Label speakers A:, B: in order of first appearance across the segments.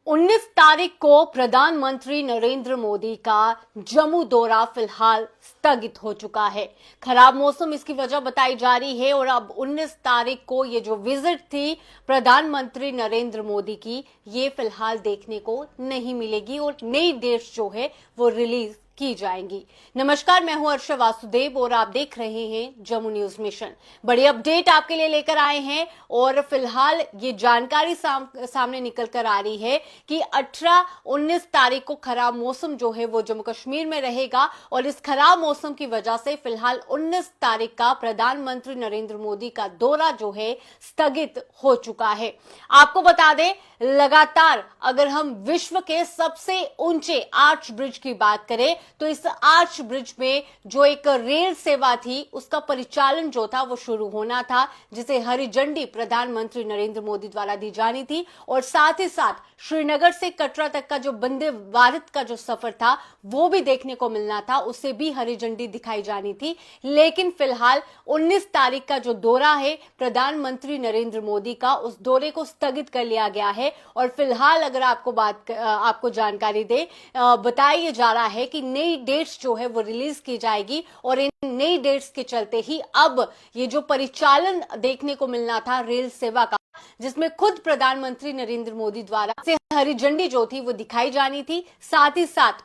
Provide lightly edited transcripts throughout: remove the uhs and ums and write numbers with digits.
A: 19 तारीख को प्रधानमंत्री नरेंद्र मोदी का जम्मू दौरा फिलहाल स्थगित हो चुका है। खराब मौसम इसकी वजह बताई जा रही है और अब 19 तारीख को ये जो विजिट थी प्रधानमंत्री नरेंद्र मोदी की, ये फिलहाल देखने को नहीं मिलेगी और नई डेट्स जो है वो रिलीज की जाएंगी। नमस्कार, मैं हूं अर्षा वासुदेव और आप देख रहे हैं जम्मू न्यूज मिशन। बड़ी अपडेट आपके लिए लेकर आए हैं और फिलहाल ये जानकारी सामने निकल कर आ रही है कि 18-19 तारीख को खराब मौसम जो है वो जम्मू कश्मीर में रहेगा और इस खराब मौसम की वजह से फिलहाल 19 तारीख का प्रधानमंत्री नरेंद्र मोदी का दौरा जो है स्थगित हो चुका है। आपको बता दें, लगातार अगर हम विश्व के सबसे ऊंचे आर्च ब्रिज की बात करें तो इस आर्च ब्रिज में जो एक रेल सेवा थी उसका परिचालन जो था वो शुरू होना था, जिसे हरी झंडी प्रधानमंत्री नरेंद्र मोदी द्वारा दी जानी थी और साथ ही साथ श्रीनगर से कटरा तक का जो वंदे भारत का जो सफर था वो भी देखने को मिलना था, उसे भी हरी झंडी दिखाई जानी थी। लेकिन फिलहाल 19 तारीख का जो दौरा है प्रधानमंत्री नरेंद्र मोदी का, उस दौरे को स्थगित कर लिया गया है और फिलहाल अगर आपको जानकारी दे बताया जा रहा है कि नई डेट्स जो है वो रिलीज की जाएगी और इन नई डेट्स के चलते ही अब ये जो परिचालन देखने को मिलना था रेल सेवा का, जिसमें खुद प्रधानमंत्री नरेंद्र मोदी द्वारा से हरी झंडी जो थी वो दिखाई जानी थी, साथ ही साथ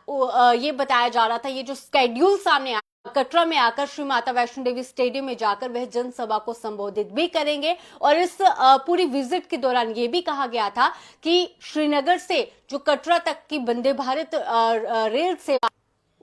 A: ये बताया जा रहा था ये जो स्केड्यूल सामने आया, कटरा में आकर श्री माता वैष्णो देवी स्टेडियम में जाकर वह जनसभा को संबोधित भी करेंगे और इस पूरी विजिट के दौरान ये भी कहा गया था कि श्रीनगर से जो कटरा तक की वंदे भारत रेल सेवा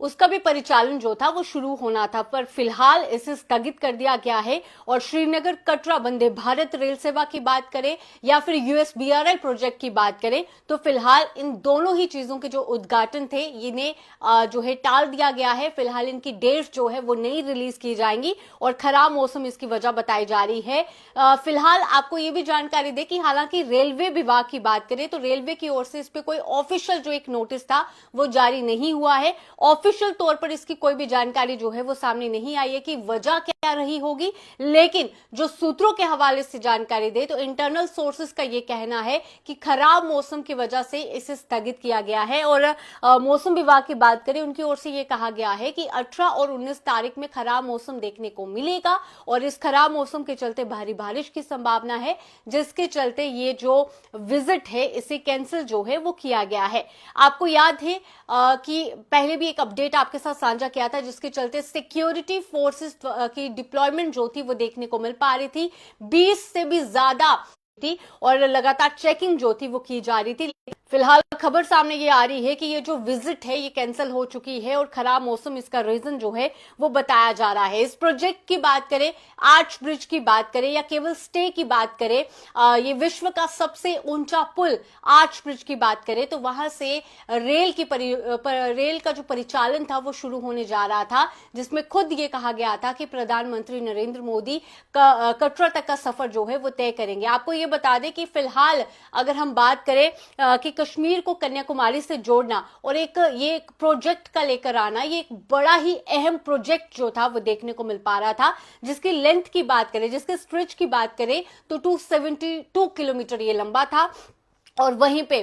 A: उसका भी परिचालन जो था वो शुरू होना था, पर फिलहाल इसे स्थगित कर दिया गया है। और श्रीनगर कटरा वंदे भारत रेल सेवा की बात करें या फिर यूएसबीआरएल प्रोजेक्ट की बात करें तो फिलहाल इन दोनों ही चीजों के जो उद्घाटन थे इन्हें जो है टाल दिया गया है। फिलहाल इनकी डेट्स जो है वो नहीं रिलीज की जाएंगी और खराब मौसम इसकी वजह बताई जा रही है। फिलहाल आपको ये भी जानकारी दे कि हालांकि रेलवे विभाग की बात करें तो रेलवे की ओर से इस पे कोई ऑफिशियल जो एक नोटिस था वो जारी नहीं हुआ है। ऑफिशियल तौर पर इसकी कोई भी जानकारी जो है वो सामने नहीं आई है कि वजह क्या रही होगी, लेकिन जो सूत्रों के हवाले से जानकारी दे तो इंटरनल सोर्सेस का ये कहना है कि खराब मौसम की वजह से इसे स्थगित किया गया है। और मौसम विभाग की बात करें, उनकी ओर से ये कहा गया है कि 18 और 19 तारीख में खराब मौसम देखने को मिलेगा और इस खराब मौसम के चलते भारी बारिश की संभावना है, जिसके चलते ये जो विजिट है इसे कैंसिल जो है वो किया गया है। आपको याद है कि पहले भी एक अपडेट आपके साथ साझा किया था जिसके चलते सिक्योरिटी फोर्सेस की डिप्लॉयमेंट जो थी वो देखने को मिल पा रही थी, 20 से भी ज्यादा थी और लगातार चेकिंग जो थी वो की जा रही थी। फिलहाल खबर सामने ये आ रही है कि ये जो विजिट है ये कैंसिल हो चुकी है और खराब मौसम इसका रीजन जो है वो बताया जा रहा है। इस प्रोजेक्ट की बात करें, आर्च ब्रिज की बात करें या केवल स्टे की बात करें, ये विश्व का सबसे ऊंचा पुल आर्च ब्रिज की बात करें तो वहां से रेल का जो परिचालन था वो शुरू होने जा रहा था, जिसमें खुद ये कहा गया था कि प्रधानमंत्री नरेंद्र मोदी कटरा तक का सफर जो है वो तय करेंगे। आपको ये बता दें कि फिलहाल अगर हम बात करें कि कश्मीर को कन्याकुमारी से जोड़ना और ये एक प्रोजेक्ट का लेकर आना, ये एक बड़ा ही अहम प्रोजेक्ट जो था वो देखने को मिल पा रहा था, जिसकी लेंथ की बात करें, जिसके स्ट्रेच की बात करें तो 272 किलोमीटर ये लंबा था। और वहीं पे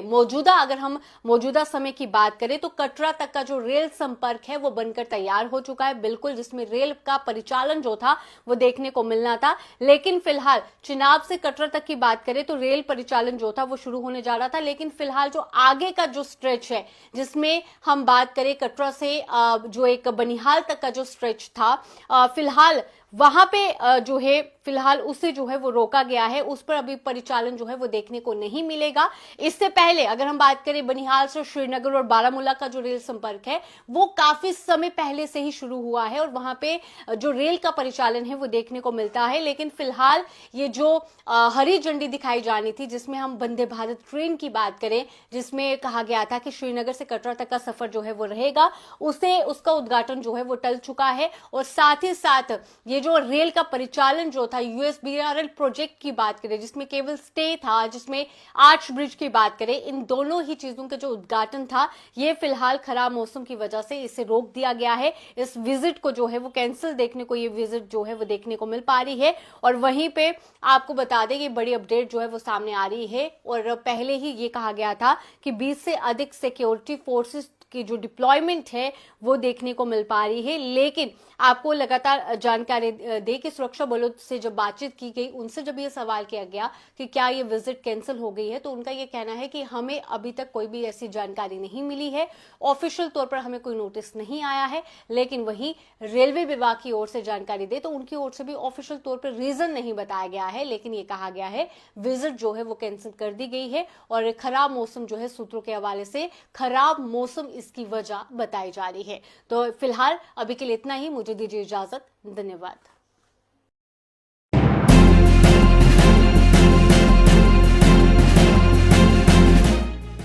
A: अगर हम मौजूदा समय की बात करें तो कटरा तक का जो रेल संपर्क है वो बनकर तैयार हो चुका है, बिल्कुल, जिसमें रेल का परिचालन जो था वो देखने को मिलना था। लेकिन फिलहाल चिनाब से कटरा तक की बात करें तो रेल परिचालन जो था वो शुरू होने जा रहा था, लेकिन फिलहाल जो आगे का जो स्ट्रेच है, जिसमें हम बात करें कटरा से जो एक बनिहाल तक का जो स्ट्रेच था, फिलहाल वहां पे जो है फिलहाल उसे जो है वो रोका गया है, उस पर अभी परिचालन जो है वो देखने को नहीं मिलेगा। इससे पहले अगर हम बात करें बनिहाल से श्रीनगर और बारामूला का जो रेल संपर्क है वो काफी समय पहले से ही शुरू हुआ है और वहां पे जो रेल का परिचालन है वो देखने को मिलता है। लेकिन फिलहाल ये जो हरी झंडी दिखाई जानी थी, जिसमें हम वंदे भारत ट्रेन की बात करें, जिसमें कहा गया था कि श्रीनगर से कटरा तक का सफर जो है वो रहेगा, उसका उद्घाटन जो है वो टल चुका है और साथ ही साथ ये ये जो रेल का परिचालन जो था, यूएसबीआरएल प्रोजेक्ट की बात करें जिसमें केबल स्टे था, जिसमें आर्च ब्रिज की बात करें, इन दोनों ही चीजों का जो उद्घाटन था ये फिलहाल खराब मौसम की वजह से इसे रोक दिया गया है। इस विजिट को जो है वो कैंसिल देखने को, ये विजिट जो है वो देखने को मिल पा रही है। और वहीं पे आपको बता दें कि बड़ी अपडेट जो है वो सामने आ रही है, और पहले ही ये कहा गया था कि 20 से अधिक सिक्योरिटी फोर्सेस की जो डिप्लॉयमेंट है वो देखने को मिल पा रही है। लेकिन आपको लगातार जानकारी दे कि सुरक्षा बलों से जब बातचीत की गई, उनसे जब ये सवाल किया गया कि क्या ये विजिट कैंसिल हो गई है, तो उनका ये कहना है कि हमें अभी तक कोई भी ऐसी जानकारी नहीं मिली है, ऑफिशियल तौर पर हमें कोई नोटिस नहीं आया है। लेकिन वहीं रेलवे विभाग की ओर से जानकारी दे तो उनकी ओर से भी ऑफिशियल तौर पर रीजन नहीं बताया गया है, लेकिन ये कहा गया है विजिट जो है वो कैंसिल कर दी गई है। और खराब मौसम जो है, सूत्रों के हवाले से खराब मौसम इसकी वजह बताई जा रही है। तो फिलहाल अभी के लिए इतना ही, मुझे दीजिए इजाजत, धन्यवाद।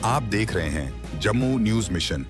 B: आप देख रहे हैं जम्मू न्यूज मिशन।